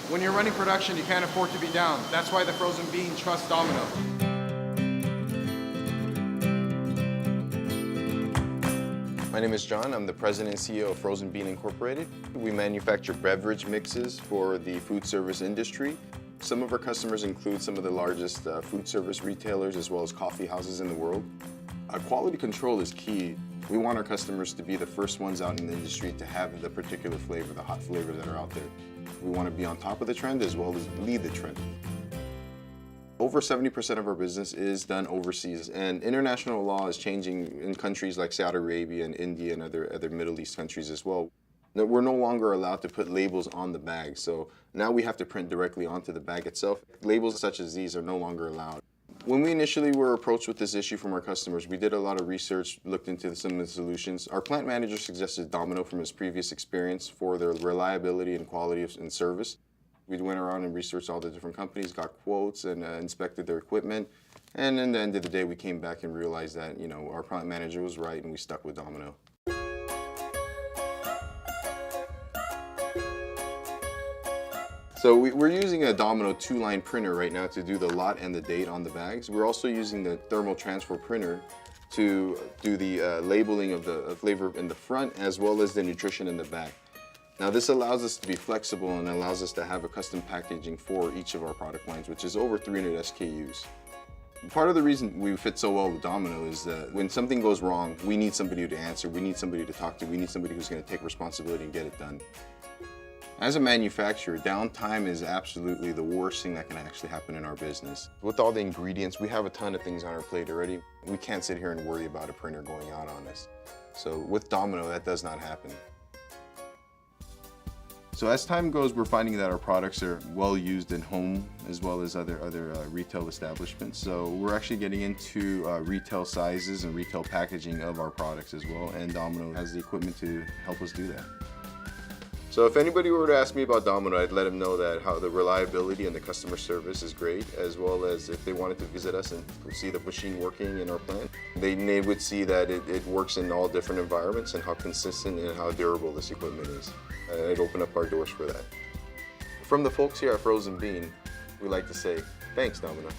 When you're running production, you can't afford to be down. That's why the frozen bean trusts Domino. My name is John. I'm the president and CEO of Frozen Bean Incorporated. We manufacture beverage mixes for the food service industry. Some of our customers include some of the largest food service retailers as well as coffee houses in the world. Quality control is key. We want our customers to be the first ones out in the industry to have the particular flavor, the hot flavors that are out there. We want to be on top of the trend as well as lead the trend. Over 70% of our business is done overseas, and international law is changing in countries like Saudi Arabia and India and other Middle East countries as well. We're no longer allowed to put labels on the bag, so now we have to print directly onto the bag itself. Labels such as these are no longer allowed. When we initially were approached with this issue from our customers, we did a lot of research, looked into some of the solutions. Our plant manager suggested Domino from his previous experience for their reliability and quality and service. We went around and researched all the different companies, got quotes, and inspected their equipment. And in the end of the day, we came back and realized that, our plant manager was right, and we stuck with Domino. So we're using a Domino 2-line printer right now to do the lot and the date on the bags. We're also using the thermal transfer printer to do the labeling of the flavor in the front as well as the nutrition in the back. Now this allows us to be flexible and allows us to have a custom packaging for each of our product lines, which is over 300 SKUs. Part of the reason we fit so well with Domino is that when something goes wrong, we need somebody to answer, we need somebody to talk to, we need somebody who's going to take responsibility and get it done. As a manufacturer, downtime is absolutely the worst thing that can actually happen in our business. With all the ingredients, we have a ton of things on our plate already. We can't sit here and worry about a printer going out on us. So with Domino, that does not happen. So as time goes, we're finding that our products are well used in home as well as other retail establishments. So we're actually getting into retail sizes and retail packaging of our products as well, and Domino has the equipment to help us do that. So if anybody were to ask me about Domino, I'd let them know that how the reliability and the customer service is great, as well as if they wanted to visit us and see the machine working in our plant, they would see that it works in all different environments and how consistent and how durable this equipment is. It'd open up our doors for that. From the folks here at Frozen Bean, we like to say, thanks, Domino.